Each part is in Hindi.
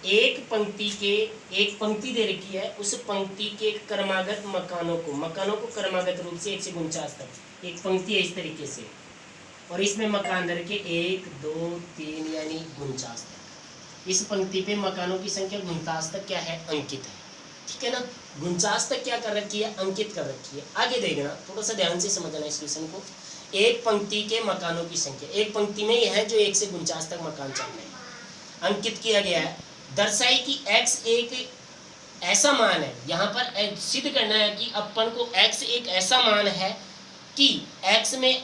एक पंक्ति दे रखी है, उस पंक्ति के क्रमागत मकानों को क्रमागत रूप से 1 से 49 तक एक पंक्ति है इस तरीके से, और इसमें मकान दे रखे 1 2 3 यानी 49 तक। इस पंक्ति पे मकानों की संख्या 49 तक क्या है, अंकित है। ठीक है ना, 49 तक क्या कर रखी है, अंकित कर रखी है। आगे देखना, थोड़ा सा ध्यान से समझना इस क्वेश्चन को। एक पंक्ति के मकानों की संख्या, एक पंक्ति में यह है जो 1 से 49 तक मकान चल रहे हैं, अंकित किया गया है। दर्शाई कि x एक ऐसा मान है, यहाँ पर सिद्ध करना है कि अपन को x एक ऐसा मान है कि x में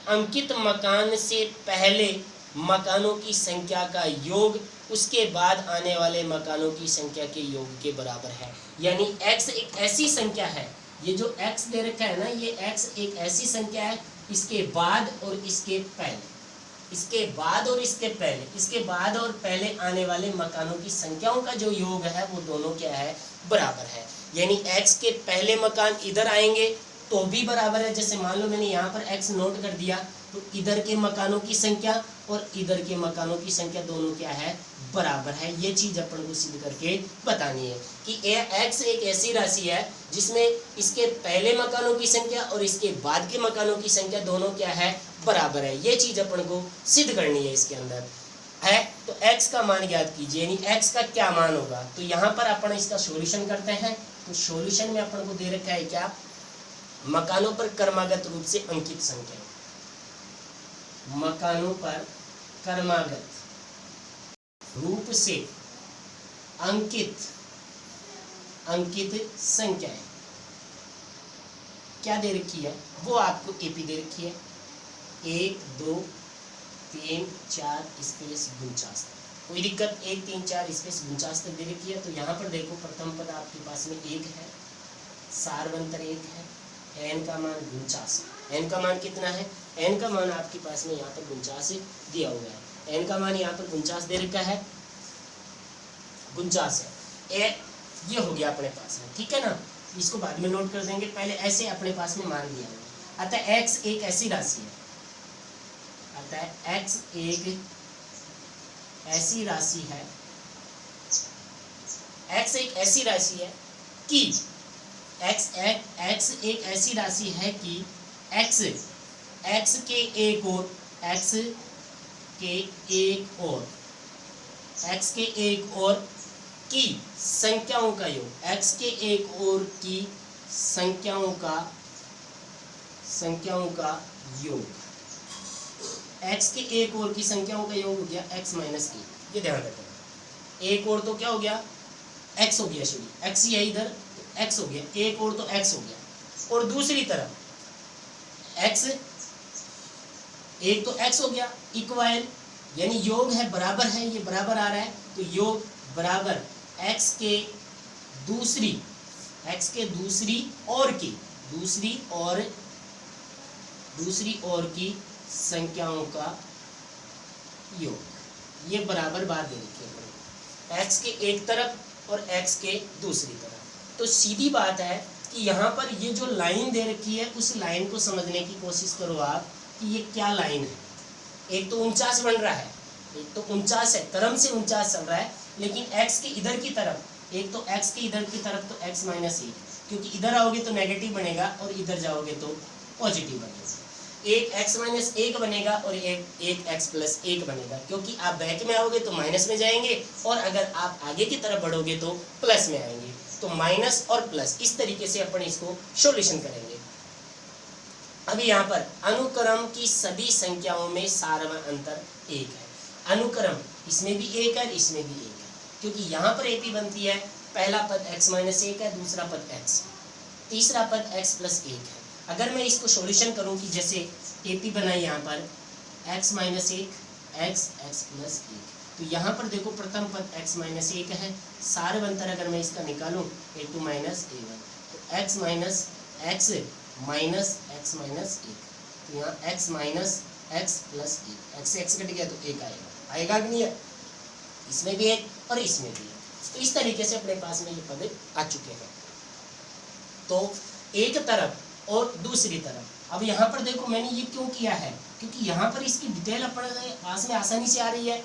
अंकित मकान से पहले मकानों की संख्या का योग उसके बाद आने वाले मकानों की संख्या के योग के बराबर है। यानी x एक ऐसी संख्या है, ये जो x दे रखा है ना, ये x एक ऐसी संख्या है इसके बाद और इसके पहले, इसके बाद और इसके पहले, इसके बाद और पहले आने वाले मकानों की संख्याओं का जो योग है वो दोनों क्या है, बराबर है। यानी x के पहले मकान इधर आएंगे तो भी बराबर है। जैसे मान लो मैंने यहाँ पर x नोट कर दिया, तो इधर के मकानों की संख्या और इधर के मकानों की संख्या दोनों क्या है, बराबर है। ये चीज अपन को सिद्ध करके बतानी है कि x एक ऐसी राशि है जिसमें इसके पहले मकानों की संख्या और इसके बाद के मकानों की संख्या दोनों क्या है, बराबर है। ये चीज अपन को सिद्ध करनी है इसके अंदर है। तो x का मान ज्ञात कीजिए, यानी x का क्या मान होगा। तो यहाँ पर अपन इसका सॉल्यूशन करते हैं। तो सॉल्यूशन में अपन को दे रखा है क्या, मकानों पर क्रमागत रूप से अंकित संख्या, मकानों पर क्रमागत रूप से अंकित संख्याएं क्या दे रखी है, वो आपको एपी दे रखी है 1 2 3 4 स्पेस 49। कोई दिक्कत, 1 3 4 स्पेस 49 तक दे रखी है। तो यहाँ पर देखो प्रथम पद आपके पास में 1 है, सारवंतर 1 है, n का मान 49 है। n का मान कितना है, n का मान आपके पास में यहाँ पर 49 दिया हुआ है। n का मान यहाँ पर 49 दे रखा है, 49 है। ये हो गया अपने पास में, ठीक है ना। इसको बाद में नोट कर देंगे, पहले ऐसे अपने पास में मान दिया है। अतः x एक ऐसी राशि है, अतः x एक ऐसी राशि है, x एक ऐसी राशि है कि x एक ऐसी राशि है कि x के एक और x के एक और की संख्याओं का योग, x के एक और की संख्याओं का योग, x के एक और की संख्याओं का योग हो गया x माइनस 1। ये ध्यान रखना, एक और तो क्या हो गया, x हो गया, शुरू x ही है इधर, x हो गया, एक और तो x हो गया, और दूसरी तरफ x, एक तो x हो गया, इक्वल यानी योग है, बराबर है, ये बराबर आ रहा है, तो योग बराबर x के दूसरी और की संख्याओं का योग। ये बराबर बात दे रखी है, x के एक तरफ और x के दूसरी तरफ। तो सीधी बात है कि यहाँ पर ये जो लाइन दे रखी है उस लाइन को समझने की कोशिश करो आप कि ये क्या लाइन है। एक तो 49 बन रहा है, एक तो 49 है, क्रम से 49 चल रहा है, लेकिन x के इधर की तरफ, एक तो x के इधर की तरफ तो x माइनस 1, क्योंकि इधर आओगे तो नेगेटिव बनेगा और इधर जाओगे तो पॉजिटिव बनेगा। एक x माइनस 1 बनेगा और एक x प्लस 1 बनेगा, क्योंकि आप बैक में आओगे तो माइनस में जाएंगे और अगर आप आगे की तरफ बढ़ोगे तो प्लस में आएंगे। तो माइनस और प्लस, इस तरीके से अपन इसको सॉल्यूशन करेंगे। अभी यहाँ पर अनुक्रम की सभी संख्याओं में सारवा अंतर 1 है। अनुक्रम, इसमें भी 1 है, इसमें भी 1 है, क्योंकि यहाँ पर एपी बनती है, पहला पद x माइनस 1 है, दूसरा पद x, तीसरा पद x प्लस 1 है। अगर मैं इसको सॉल्यूशन करूँ कि जैसे एपी बनाई यहाँ पर x माइनस 1 x प्लस 1, तो यहाँ पर देखो प्रथम पद x माइनस 1 है, सारवंतर अगर मैं इसका निकालूँ a2 माइनस a1, तो x minus x minus x minus 1, तो यहाँ x minus x plus 1, x से x कट गया तो 1 आएगा कि नहीं है, इसमें भी 1 और इसमें भी 1। तो इस तरीके से अपने पास में ये पद आ चुके हैं। तो एक तरफ और दूसरी तरफ। अब यहाँ पर देखो मैंने ये क्यों किया है, क्योंकि यहाँ पर इसकी डिटेल अपने पास में आसानी से आ रही है।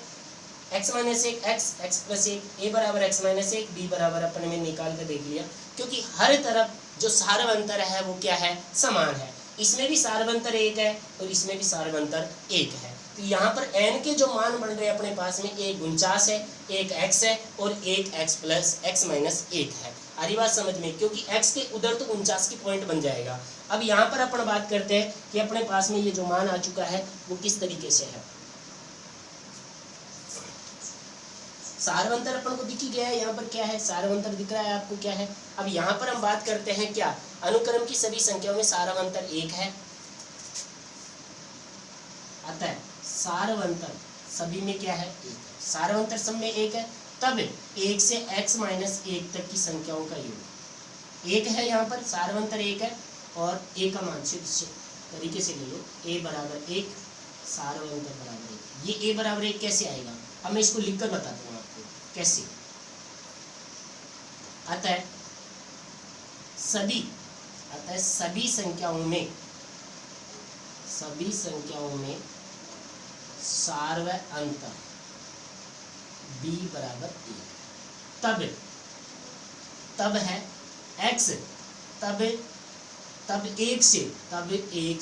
एक्स माइनस एक एक्स, एक्स प्लस एक, ए बराबर एक्स माइनस एक, बी बराबर अपन ने निकाल कर देख लिया, क्योंकि हर तरफ जो सारवंतर है वो क्या है, समान है। इसमें भी सारवंतर एक है और इसमें भी सारवंतर एक है। तो यहाँ पर n के जो मान बन रहे हैं अपने पास में, एक 49 है, एक x है और एक x प्लस x माइनस एक है। आ रही बात समझ में, क्योंकि x के उधर तो 49 की पॉइंट बन जाएगा। अब यहाँ पर अपन बात करते हैं कि अपने पास में ये जो मान आ चुका है वो किस तरीके से है। सारवंतर अपन को दिख ही गया है, यहाँ पर क्या है, सारवंतर दिख रहा है आपको क्या है। अब यहाँ पर हम बात करते हैं क्या, अनुक्रम की सभी संख्याओं में सारवंतर एक है, आता है सारवंतर सभी में क्या है, एक है। सारवंतर सब में एक है, तब एक से x माइनस एक तक की संख्याओं का योग एक है। यहाँ पर सारवंतर एक है और a का मान सिद्ध तरीके से ले लो, a बराबर एक, सारवंतर बराबर एक। ये a बराबर एक कैसे आएगा, अब मैं इसको लिखकर बताता हूँ आपको कैसे आता है। सभी संख्याओं में सारवंतर b बराबर एक, तब है x, तब एक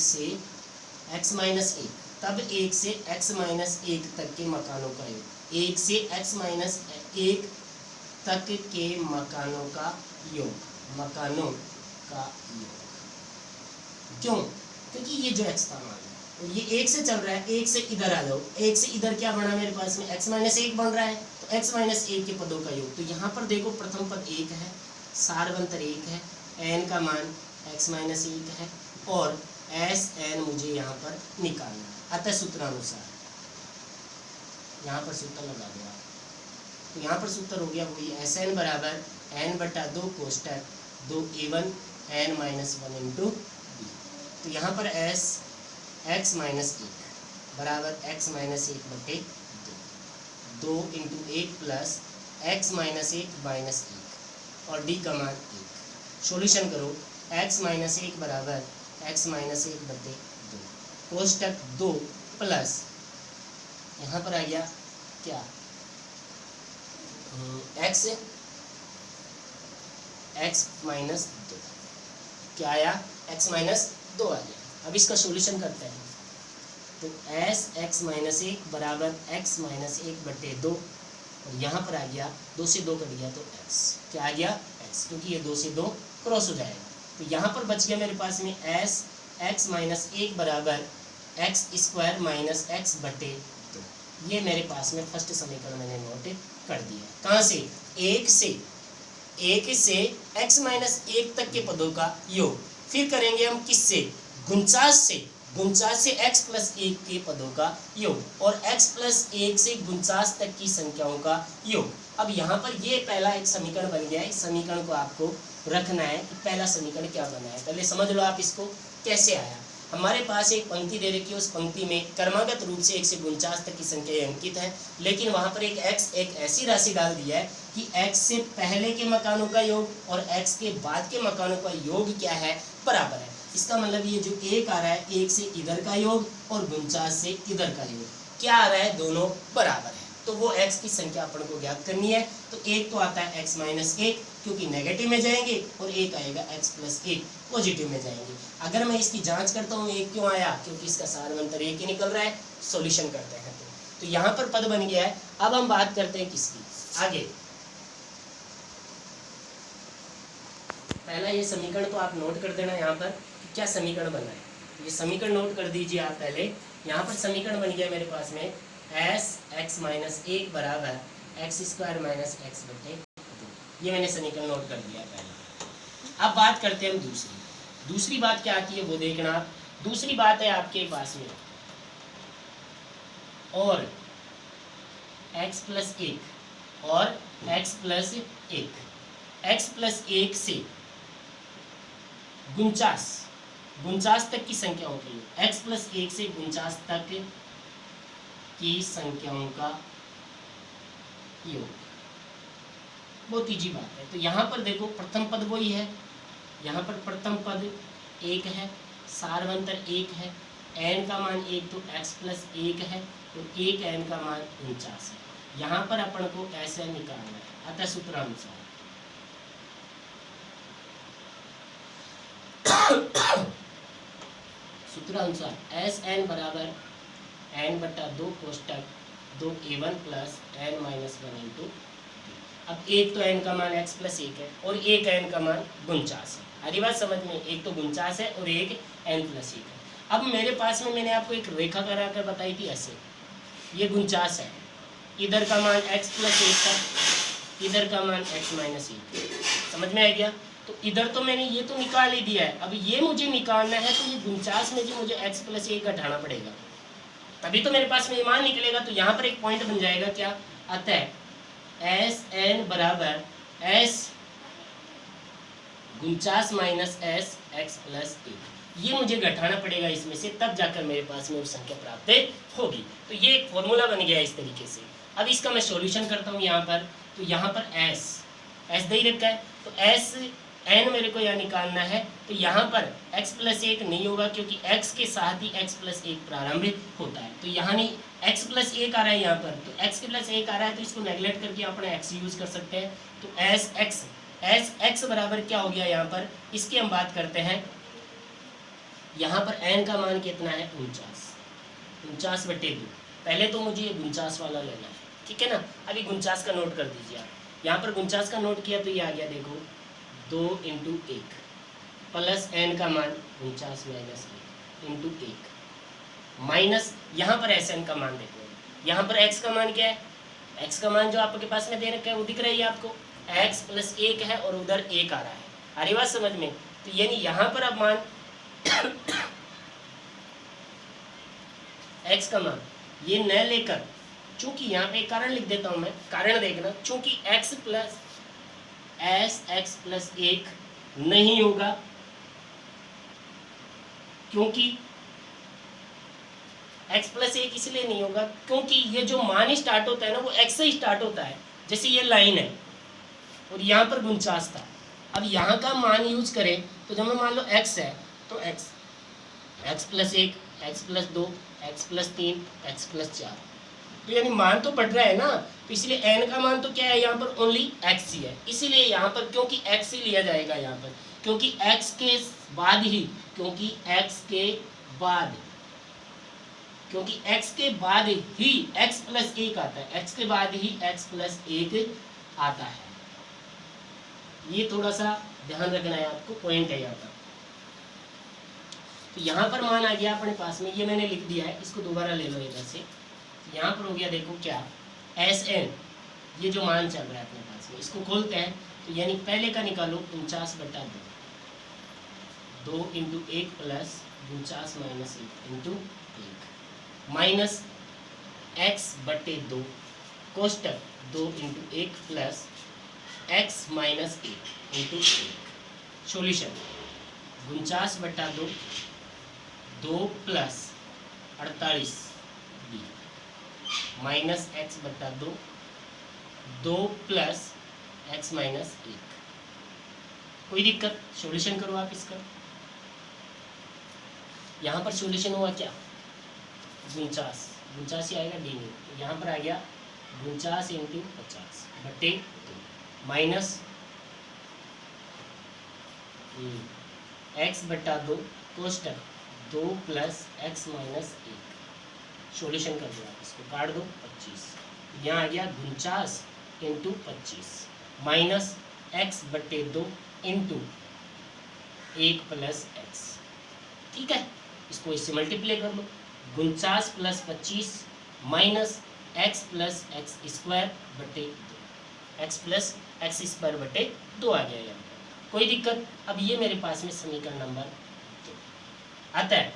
से x माइनस एक, तब एक से x माइनस एक तक के मकानों का योग, एक से x माइनस एक तक के मकानों का योग। क्यों, क्योंकि ये जो x का मान है और ये एक से चल रहा है, एक से इधर आ जाओ, एक से इधर क्या बना मेरे पास में, x माइनस एक बन रहा है, तो x माइनस एक के पदों का योग। तो यहाँ पर देखो प्रथम पद एक है, सारवंतर एक है, n का मान x माइनस एक है और एस एन मुझे यहाँ पर निकालना है। अतः सूत्रानुसार यहाँ पर सूत्र लगा दो आप, तो यहाँ पर सूत्र हो गया वही एस एन बराबर n बटा 2 कोष्टक 2 a1 n माइनस 1 इंटू बी। तो यहाँ पर एस x माइनस एक बराबर x माइनस एक बटे 2 इंटू एक प्लस x माइनस एक माइनस एक और d का मान एक। सॉल्यूशन करो, x माइनस एक बराबर x माइनस एक बटे 2 कोष्टक 2 प्लस यहाँ पर आ गया क्या, x माइनस 2 क्या आया, x माइनस 2 आ गया। अब इसका सॉल्यूशन करते हैं, तो एस x माइनस एक बराबर x माइनस एक बटे 2 और यहाँ पर आ गया 2 से 2 कट गया तो x क्या आ गया, x, क्योंकि ये 2 से 2 क्रॉस हो जाएगा। तो यहाँ पर बच गया मेरे पास में एस x माइनस एक बराबर x स्क्वायर माइनस x बटे 2। ये मेरे पास में फर्स्ट समीकरण मैंने नोट कर दिया। कहाँ से, एक से x माइनस एक तक के पदों का योग। फिर करेंगे हम किससे, 49 से x प्लस एक के पदों का योग और x प्लस एक से 49 तक की संख्याओं का योग। अब यहाँ पर ये पहला एक समीकरण बन गया है। इस समीकरण को आपको रखना है कि पहला समीकरण क्या बना है, पहले समझ लो आप इसको कैसे आया। हमारे पास एक पंक्ति दे रखी है, उस पंक्ति में क्रमागत रूप से 1 से 49 तक की संख्या अंकित है, लेकिन वहाँ पर एक x एक ऐसी राशि डाल दिया है कि x से पहले के मकानों का योग और x के बाद के मकानों का योग क्या है, बराबर है। इसका मतलब ये जो एक आ रहा है, एक से इधर का योग और 49 से इधर का योग क्या आ रहा है, दोनों बराबर है। तो वो x की संख्या अपन को ज्ञात करनी है। तो एक तो आता है x माइनस एक, क्योंकि नेगेटिव में जाएंगे, और एक आएगा x प्लस एक पॉजिटिव में जाएंगे। अगर मैं इसकी जांच करता हूँ एक क्यों आया, क्योंकि इसका सारवंतर एक ही निकल रहा है। सॉल्यूशन करते हैं तो यहाँ पर पद बन गया है। अब हम बात करते हैं किसकी, आगे पहला ये समीकरण तो आप नोट कर देना यहाँ पर क्या समीकरण बना है। ये समीकरण नोट कर दीजिए आप पहले। यहाँ पर समीकरण बन गया मेरे पास में एस एक्स माइनस एक बराबर एक्स स्क्वायर माइनस एक्स बटे 2। ये मैंने समीकरण नोट कर दिया पहले। अब बात करते हैं हम दूसरी बात क्या आती है वो देखना आप। दूसरी बात है आपके पास में और x प्लस एक और x प्लस एक, x प्लस एक से 49 तक की संख्याओं के लिए, x प्लस एक से 49 तक की संख्याओं का योग। बहुत ईजी बात है। तो यहाँ पर देखो प्रथम पद वही है, यहाँ पर प्रथम पद एक है, सारवंतर एक है, n का मान एक तो x प्लस एक है और एक n का मान 49 है। यहाँ पर अपन को ऐसे निकालना है। अतः सूत्रानुसार सूत्रानुसार एस एन बराबर एन बटा 2 कोष्टक 2a1 plus N minus 1 into. अब एक तो एन का मान x प्लस 1 है और एक एन का मान 49 है। हरी बात समझ में, एक तो 49 है और एक एन प्लस 1 है। अब मेरे पास में मैंने आपको एक रेखा करा कर बताई थी ऐसे, ये 49 है, इधर का मान x प्लस 1 था, इधर का मान x माइनस 1। समझ में आ गया? तो इधर तो मैंने ये तो निकाल ही दिया है, अब ये मुझे निकालना है, तो ये 49 में जो मुझे x प्लस 1 घटाना पड़ेगा, तभी तो मेरे पास में ये मान निकलेगा। तो यहाँ पर एक पॉइंट बन जाएगा क्या, अतः एस एन बराबर S 49 minus S x plus 1, ये मुझे घटाना पड़ेगा इसमें से, तब जाकर मेरे पास में वो संख्या प्राप्त होगी। तो ये एक फॉर्मूला बन गया इस तरीके से। अब इसका मैं सॉल्यूशन करता हूँ यहाँ पर, तो यहाँ पर एस दे ही रखा है, तो एस एन मेरे को यहाँ निकालना है। तो यहाँ पर x प्लस 1 नहीं होगा, क्योंकि x के साथ ही x प्लस 1 प्रारंभ होता है, तो यहाँ नहीं, x प्लस 1 आ रहा है यहाँ पर, तो x के प्लस 1 आ रहा है, तो इसको नेगलेक्ट करके अपने x यूज कर सकते हैं। तो एस एक्स बराबर क्या हो गया यहाँ पर, इसकी हम बात करते हैं। यहाँ पर n का मान कितना है, 49 बटे 2। पहले तो मुझे ये 49 वाला लेना है, ठीक है ना। अभी 49 का नोट कर दीजिए आप, यहाँ पर 49 का नोट किया तो ये आ गया, देखो 2 इंटू 1 प्लस एन का मान 49 माइनस 1 इंटू 1 माइनस, यहाँ पर एस एन का मान देखो, यहाँ पर एक्स का मान क्या है, एक्स का मान जो आपके पास में दे रखा है वो दिख रहा है आपको, एक्स प्लस 1 है और उधर 1 आ रहा है। आ रही बात समझ में? तो यानी यहाँ पर अब मान एक्स का मान ये न लेकर, चूंकि यहाँ पे कारण लिख देता हूँ मैं, कारण देखना, चूंकि x plus S x plus 1 नहीं होगा, क्योंकि x प्लस 1 इसलिए नहीं होगा क्योंकि ये जो मान स्टार्ट होता है ना वो x से स्टार्ट होता है। जैसे ये लाइन है और यहाँ पर 49 था, अब यहाँ का मान यूज करें तो जब मैं मान लो x है तो x plus 1, x plus 2, x plus 3, x plus 4, तो यानी मान तो बढ़ रहा है ना, तो इसलिए n का मान तो क्या है यहाँ पर, ओनली x ही है। इसीलिए यहाँ पर क्योंकि x ही लिया जाएगा यहाँ पर, क्योंकि x के बाद ही, क्योंकि x के बाद ही x प्लस 1 आता है, x के बाद ही x प्लस 1 आता है। ये थोड़ा सा ध्यान रखना है आपको, पॉइंट है यहाँ पर। तो यहाँ पर मान आ गया अपने पास में, ये मैंने लिख दिया है, इसको दोबारा ले लो इधर से। यहाँ पर हो गया, देखो क्या, एस एन, ये जो मान चल रहा है अपने पास में, इसको खोलते हैं। तो यानी पहले का निकालो 49 बटा 2, 2 into 1 plus 49 minus 1 into 1 minus x बटे 2 कोष्टक 2 into 1 plus x minus 1 into 1। Solution 49 बटा 2, 2 प्लस 48 बी माइनस एक्स बटा 2, 2 प्लस एक्स माइनस 1। कोई दिक्कत? सॉल्यूशन करो आप इसका। यहाँ पर सॉल्यूशन हुआ क्या, 49 ही आएगा, डी नहीं, तो यहाँ पर आ गया 49 इंटू 50 बटे 2 माइनस एक्स बटा 2 कोष्टक 2 प्लस एक्स माइनस 1। सॉल्यूशन कर दो आप, इसको काट दो 25, यहाँ आ गया 49 इंटू 25 माइनस एक्स बटे 2 इंटू 1 प्लस एक्स। ठीक है, इसको इससे मल्टीप्लाई कर लो, 49 plus 25 minus x plus x square बटे 2, एक्स प्लस एक्स स्क्वायर बटे 2 आ गया यहाँ पर। कोई दिक्कत? अब ये मेरे पास में समीकरण नंबर 2 आता है,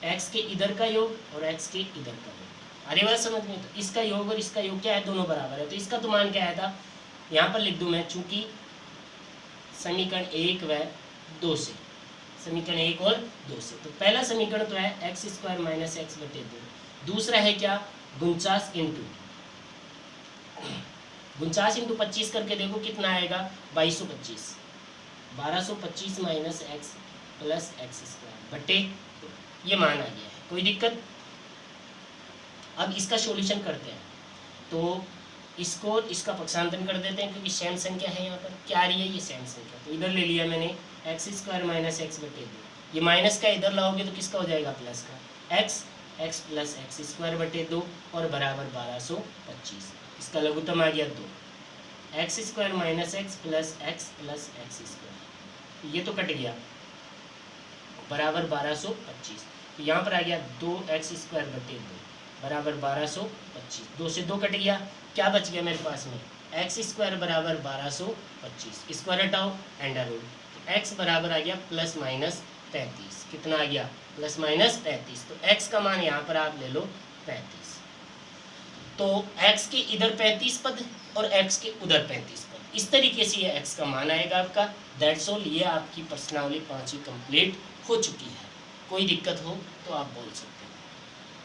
x के इधर का योग और x के इधर का योग। अरे बात समझ में? तो इसका योग और इसका योग क्या है, दोनों बराबर है। तो इसका तो मान क्या आया था, यहाँ पर लिख दूं मैं, चूंकि समीकरण 1 व 2 से, समीकरण 1 और 2 से, तो पहला समीकरण तो है एक्स स्क्वायर माइनस एक्स बटे 2, दूसरा है क्या, 49 इंटू 25 करके देखो कितना आएगा, 2225, 1225 minus x plus x square बटे 2, ये मान आ गया है। कोई दिक्कत? अब इसका सॉल्यूशन करते हैं, तो इसको इसका पक्षांतरण कर देते हैं क्योंकि सेम संख्या है यहाँ पर। क्या आ रही है ये सेम संख्या, तो इधर ले लिया मैंने एक्स स्क्वायर माइनस एक्स बटे 2। ये माइनस का इधर लाओगे तो किसका हो जाएगा, प्लस का। एक्स प्लस एक्स स्क्वायर बटे 2 और बराबर 1225। इसका लघुत्तम आ गया 2। X square minus x plus x square, ये तो कट गया, बराबर 1225। तो यहाँ पर आ गया 2x स्क्वायर बटे 2 बराबर 1225। 2 से 2 कट गया, क्या बच गया मेरे पास में, एक्स स्क्वायर बराबर 1225, स्क्वायर हटाओ अंडर रूट, एक्स बराबर आ गया प्लस माइनस 35। कितना आ गया, प्लस माइनस 35। तो x का मान यहाँ पर आप ले लो 35। तो x के इधर 35 पद और x के उधर 35 पद, इस तरीके से ये x का मान आएगा आपका। दैट्स ऑल, ये आपकी प्रश्नावली 5वीं कंप्लीट हो चुकी है। कोई दिक्कत हो तो आप बोल सकते हैं।